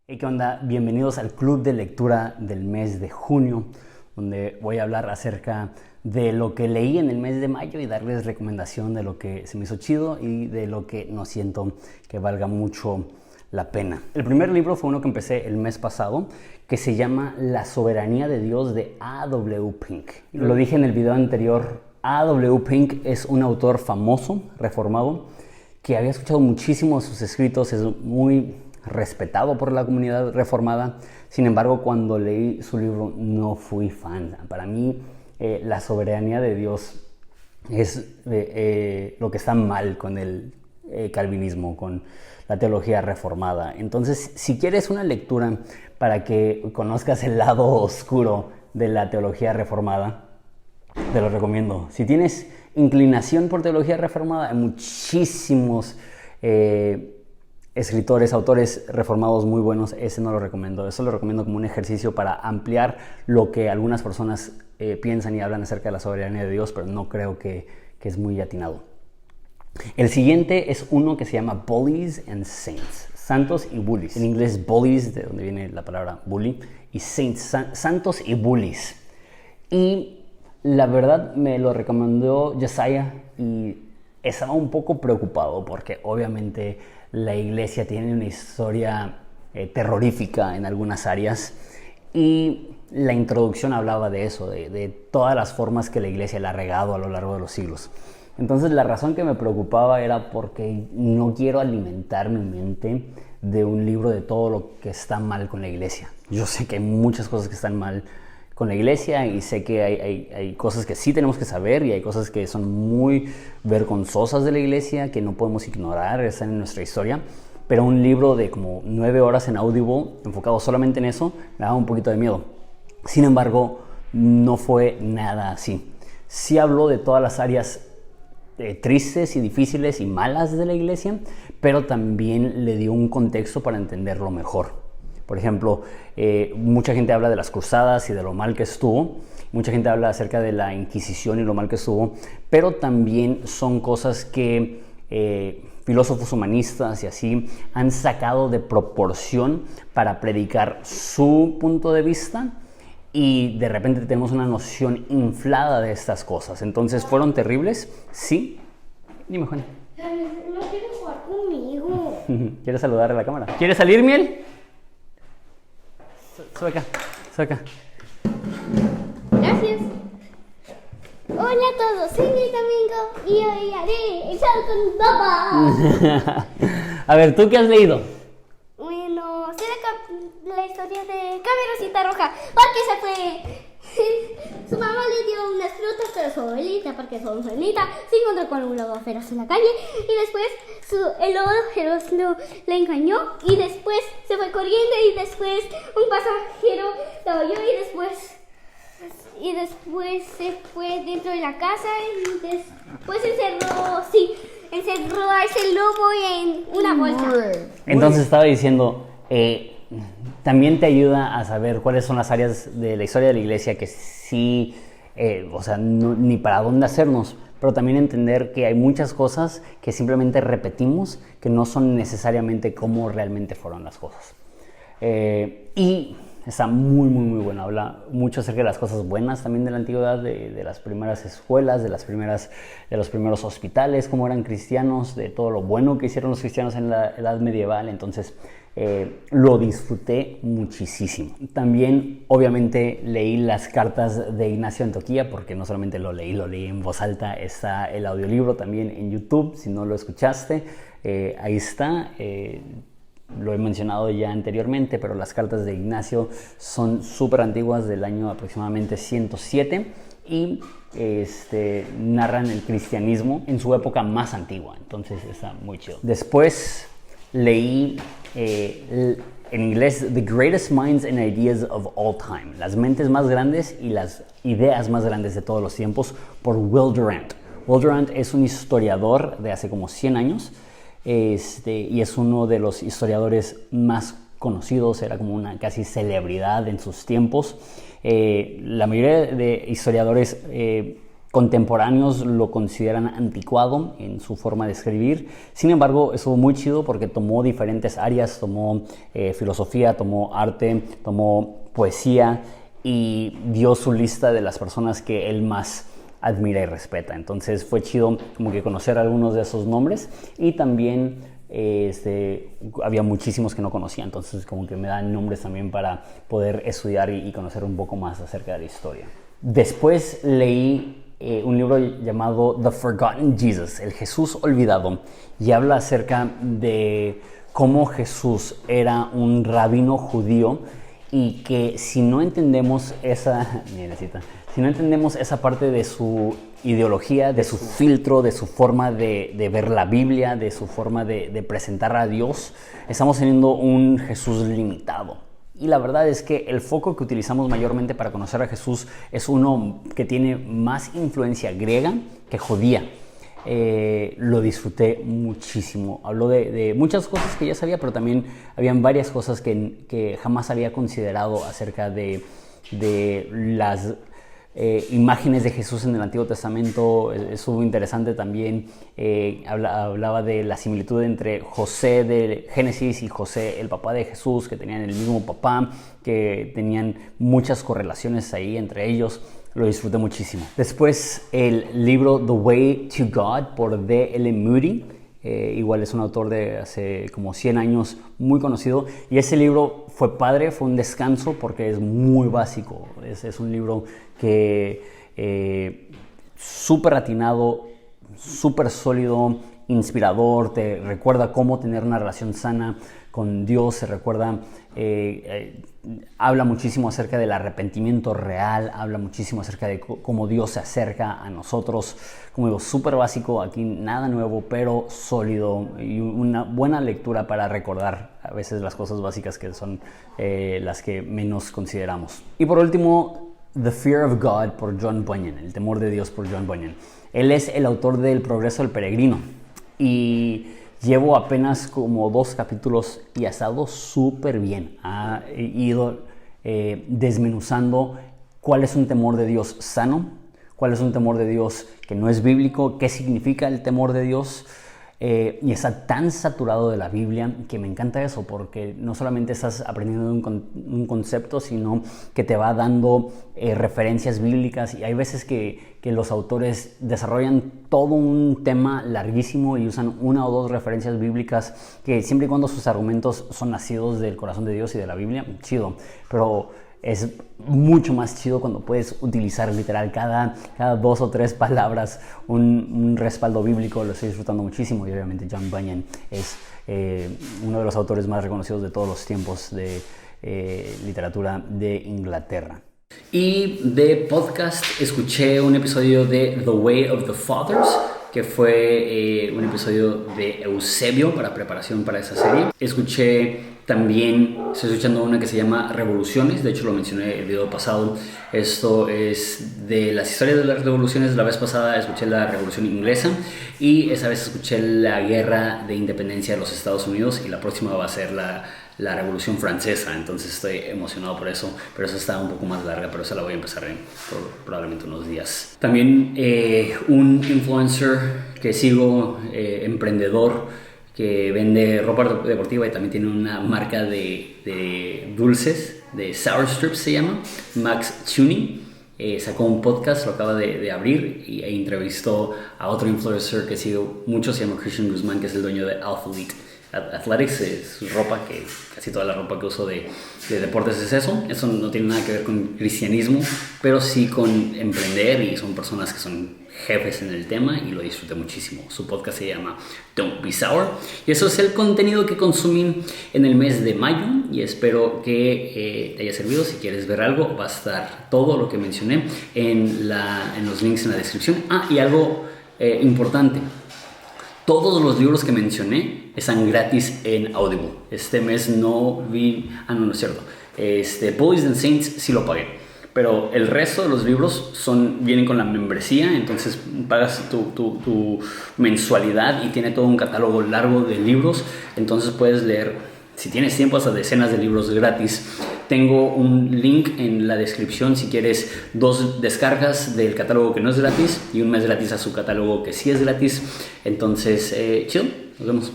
Hey, ¿qué onda? Bienvenidos al club de lectura del mes de junio, donde voy a hablar acerca de lo que leí en el mes de mayo y darles recomendación de lo que se me hizo chido y de lo que no siento que valga mucho la pena. El primer libro fue uno que empecé el mes pasado, que se llama La soberanía de Dios de A.W. Pink. Lo dije en el video anterior, A.W. Pink es un autor famoso, reformado, que había escuchado muchísimo sus escritos, es muy respetado por la comunidad reformada. Sin embargo, cuando leí su libro no fui fan. Para mí, la soberanía de Dios es lo que está mal con el calvinismo, con la teología reformada. Entonces, si quieres una lectura para que conozcas el lado oscuro de la teología reformada, te lo recomiendo. Si tienes inclinación por teología reformada, hay muchísimos escritores, autores reformados muy buenos. Ese no lo recomiendo. Eso lo recomiendo como un ejercicio para ampliar lo que algunas personas piensan y hablan acerca de la soberanía de Dios, pero no creo que es muy atinado. El siguiente es uno que se llama Bullies and Saints, santos y bullies. En inglés bullies, de donde viene la palabra bully, y saints, santos y bullies. Y la verdad me lo recomendó Josiah y estaba un poco preocupado porque obviamente la iglesia tiene una historia terrorífica en algunas áreas y la introducción hablaba de eso, de todas las formas que la iglesia le ha regado a lo largo de los siglos. Entonces la razón que me preocupaba era porque no quiero alimentar mi mente de un libro de todo lo que está mal con la iglesia. Yo sé que hay muchas cosas que están mal con la iglesia y sé que hay cosas que sí tenemos que saber y hay cosas que son muy vergonzosas de la iglesia que no podemos ignorar, están en nuestra historia, pero un libro de como 9 horas en Audible enfocado solamente en eso me daba un poquito de miedo. Sin embargo, no fue nada así. Sí habló de todas las áreas tristes y difíciles y malas de la iglesia, pero también le dio un contexto para entenderlo mejor. Por ejemplo, mucha gente habla de las cruzadas y de lo mal que estuvo. Mucha gente habla acerca de la Inquisición y lo mal que estuvo. Pero también son cosas que filósofos humanistas y así han sacado de proporción para predicar su punto de vista. Y de repente tenemos una noción inflada de estas cosas. Entonces, ¿fueron terribles? Sí. Dime, Juan. No quiero jugar conmigo. ¿Quieres saludar a la cámara? ¿Quieres salir, Miel? Sube acá, sube acá. Gracias. Hola a todos, soy mi Domingo y hoy haré el show con papá. A ver, ¿tú qué has leído? Bueno, sé la historia de Caperucita Roja, porque se fue. Su mamá le dio unas frutas, pero su abuelita, porque su abuelita se encontró con un lobo feroz en la calle y después el lobo feroz le engañó y después se fue corriendo y después un pasajero la oyó y después se fue dentro de la casa y después encerró a ese lobo en una bolsa. Entonces estaba diciendo, también te ayuda a saber cuáles son las áreas de la historia de la iglesia que sí, ni para dónde hacernos, pero también entender que hay muchas cosas que simplemente repetimos, que no son necesariamente como realmente fueron las cosas. Y está muy, muy, muy bueno. Habla mucho acerca de las cosas buenas también de la antigüedad, de las primeras escuelas, de los primeros hospitales, cómo eran cristianos, de todo lo bueno que hicieron los cristianos en la edad medieval. Entonces, lo disfruté muchísimo. También, obviamente, leí las cartas de Ignacio de Antioquía, porque no solamente lo leí en voz alta. Está el audiolibro también en YouTube, si no lo escuchaste, ahí está. Lo he mencionado ya anteriormente, pero las cartas de Ignacio son súper antiguas, del año aproximadamente 107 y narran el cristianismo en su época más antigua. Entonces está muy chido. Después leí en inglés The Greatest Minds and Ideas of All Time, las mentes más grandes y las ideas más grandes de todos los tiempos, por Will Durant. Will Durant es un historiador de hace como 100 años. Y es uno de los historiadores más conocidos, era como una casi celebridad en sus tiempos. La mayoría de historiadores contemporáneos lo consideran anticuado en su forma de escribir. Sin embargo, estuvo muy chido porque tomó diferentes áreas, tomó filosofía, tomó arte, tomó poesía y dio su lista de las personas que él más admira y respeta. Entonces fue chido como que conocer algunos de esos nombres, y también había muchísimos que no conocía, entonces como que me dan nombres también para poder estudiar y conocer un poco más acerca de la historia. Después leí un libro llamado The Forgotten Jesus, el Jesús olvidado, y habla acerca de cómo Jesús era un rabino judío, y que si no entendemos esa parte de su ideología, de su filtro, de su forma de ver la Biblia, de su forma de presentar a Dios, estamos teniendo un Jesús limitado. Y la verdad es que el foco que utilizamos mayormente para conocer a Jesús es uno que tiene más influencia griega que judía. Lo disfruté muchísimo. Habló de muchas cosas que ya sabía, pero también habían varias cosas que jamás había considerado acerca de las imágenes de Jesús en el Antiguo Testamento. Estuvo interesante también. Hablaba de la similitud entre José de Génesis y José, el papá de Jesús, que tenían el mismo papá, que tenían muchas correlaciones ahí entre ellos. Lo disfruté muchísimo. Después el libro The Way to God por D.L. Moody. Igual es un autor de hace como 100 años, muy conocido. Y ese libro fue padre, fue un descanso porque es muy básico. Es un libro que súper atinado, súper sólido, inspirador. Te recuerda cómo tener una relación sana con Dios. Se recuerda... habla muchísimo acerca del arrepentimiento real, habla muchísimo acerca de cómo Dios se acerca a nosotros. Como digo, súper básico, aquí nada nuevo, pero sólido, y una buena lectura para recordar a veces las cosas básicas que son las que menos consideramos. Y por último, The Fear of God por John Bunyan, El temor de Dios por John Bunyan. Él es el autor del Progreso del Peregrino, y llevo apenas como 2 capítulos y ha estado súper bien. Ha ido desmenuzando cuál es un temor de Dios sano, cuál es un temor de Dios que no es bíblico, qué significa el temor de Dios. Y está tan saturado de la Biblia que me encanta eso, porque no solamente estás aprendiendo un concepto, sino que te va dando referencias bíblicas. Y hay veces que los autores desarrollan todo un tema larguísimo y usan 1 o 2 referencias bíblicas, que siempre y cuando sus argumentos son nacidos del corazón de Dios y de la Biblia, chido. Pero es mucho más chido cuando puedes utilizar literal cada 2 o 3 palabras un respaldo bíblico. Lo estoy disfrutando muchísimo, y obviamente John Bunyan es uno de los autores más reconocidos de todos los tiempos de literatura de Inglaterra. Y de podcast escuché un episodio de The Way of the Fathers, que fue un episodio de Eusebio para preparación para esa serie. Estoy escuchando una que se llama Revoluciones, de hecho lo mencioné el video pasado. Esto es de las historias de las revoluciones. La vez pasada escuché la Revolución Inglesa, y esa vez escuché la Guerra de Independencia de los Estados Unidos, y la próxima va a ser la Revolución Francesa. Entonces estoy emocionado por eso, pero esa está un poco más larga, pero esa la voy a empezar en probablemente unos días. También un influencer que sigo, emprendedor, que vende ropa deportiva y también tiene una marca de dulces, de Sour Strips se llama, Max Tuning. Sacó un podcast, lo acaba de abrir, e entrevistó a otro influencer que sigo mucho, se llama Christian Guzmán, que es el dueño de Athlete Athletics. Es ropa, que casi toda la ropa que uso de deportes es eso. Eso no tiene nada que ver con cristianismo, pero sí con emprender, y son personas que son jefes en el tema, y lo disfruté muchísimo. Su podcast se llama Don't Be Sour, y eso es el contenido que consumí en el mes de mayo, y espero que te haya servido. Si quieres ver algo, va a estar todo lo que mencioné en los links en la descripción. Y algo importante: todos los libros que mencioné están gratis en Audible. Este mes no vi... no es cierto. Bullies and Saints sí lo pagué, pero el resto de los libros vienen con la membresía. Entonces pagas tu mensualidad y tiene todo un catálogo largo de libros. Entonces puedes leer, si tienes tiempo, hasta decenas de libros gratis Tengo un link en la descripción si quieres 2 descargas del catálogo que no es gratis y un mes gratis a su catálogo que sí es gratis. Entonces, chido, nos vemos.